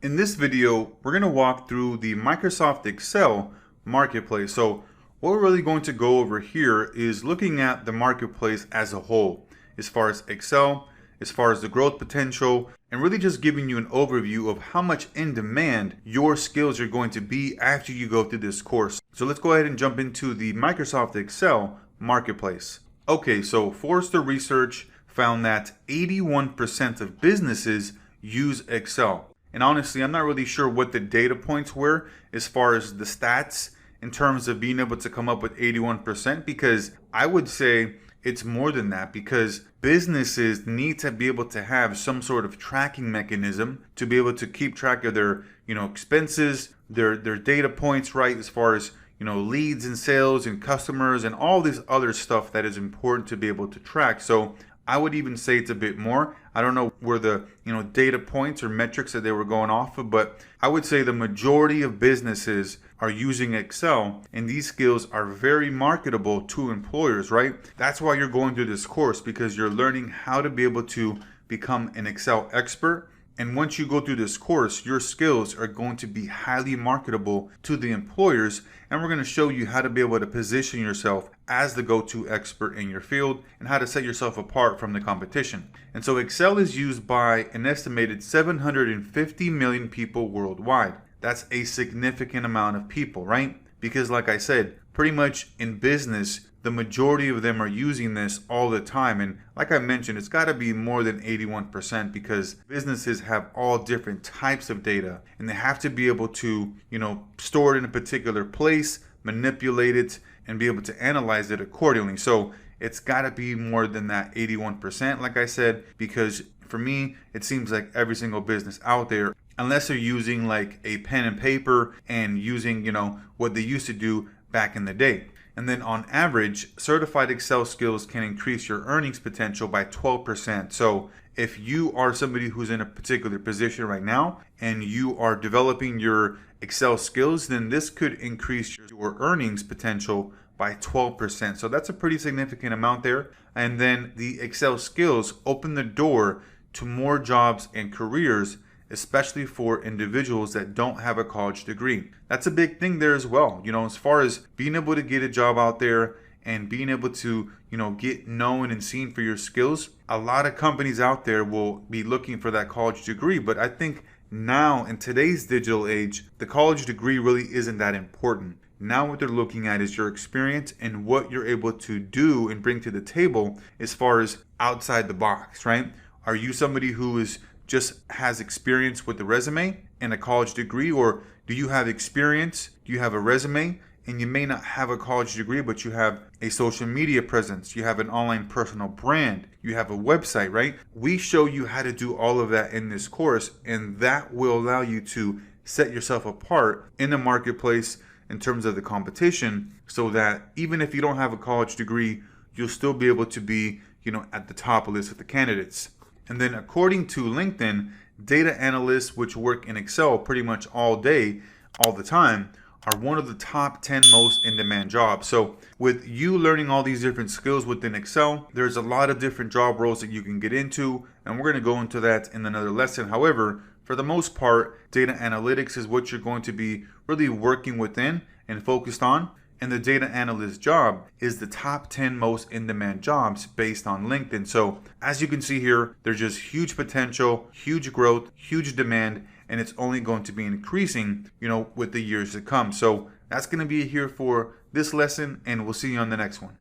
In this video, we're going to walk through the Microsoft Excel marketplace. So what we're really going to go over here is looking at the marketplace as a whole, as far as Excel, as far as the growth potential, and really just giving you an overview of how much in demand your skills are going to be after you go through this course. So let's go ahead and jump into the Microsoft Excel marketplace. Okay, so Forrester Research found that 81% of businesses use Excel. And honestly, I'm not really sure what the data points were as far as the stats in terms of being able to come up with 81%, because I would say it's more than that, because businesses need to be able to have some sort of tracking mechanism to be able to keep track of their, expenses, their data points, right? As far as, leads and sales and customers and all this other stuff that is important to be able to track. So I would even say it's a bit more. I don't know where the data points or metrics that they were going off of, but I would say the majority of businesses are using Excel, and these skills are very marketable to employers, right? That's why you're going through this course, because you're learning how to be able to become an Excel expert. And once you go through this course, your skills are going to be highly marketable to the employers. And we're going to show you how to be able to position yourself as the go-to expert in your field and how to set yourself apart from the competition. And so Excel is used by an estimated 750 million people worldwide. That's a significant amount of people, right? Because like I said, pretty much in business, the majority of them are using this all the time. And like I mentioned, it's got to be more than 81%, because businesses have all different types of data and they have to be able to, store it in a particular place, manipulate it, and be able to analyze it accordingly. So it's got to be more than that 81%, like I said, because for me, it seems like every single business out there, unless they're using like a pen and paper and using, what they used to do back in the day. And then on average, certified Excel skills can increase your earnings potential by 12%. So if you are somebody who's in a particular position right now and you are developing your Excel skills, then this could increase your earnings potential by 12%. So that's a pretty significant amount there. And then the Excel skills open the door to more jobs and careers, especially for individuals that don't have a college degree. That's a big thing there as well. As far as being able to get a job out there and being able to, get known and seen for your skills, a lot of companies out there will be looking for that college degree. But I think now in today's digital age, the college degree really isn't that important. Now what they're looking at is your experience and what you're able to do and bring to the table as far as outside the box, right? Are you somebody who is just has experience with the resume and a college degree, or do you have experience, do you have a resume, and you may not have a college degree, but you have a social media presence, you have an online personal brand, you have a website, right? We show you how to do all of that in this course, and that will allow you to set yourself apart in the marketplace in terms of the competition, so that even if you don't have a college degree, you'll still be able to be, at the top list of the candidates. And then according to LinkedIn, data analysts, which work in Excel pretty much all day, all the time, are one of the top 10 most in-demand jobs. So with you learning all these different skills within Excel, there's a lot of different job roles that you can get into, and we're going to go into that in another lesson. However, for the most part, data analytics is what you're going to be really working within and focused on. And the data analyst job is the top 10 most in-demand jobs based on LinkedIn. So as you can see here, there's just huge potential, huge growth, huge demand, and it's only going to be increasing, with the years to come. So that's going to be here for this lesson, and we'll see you on the next one.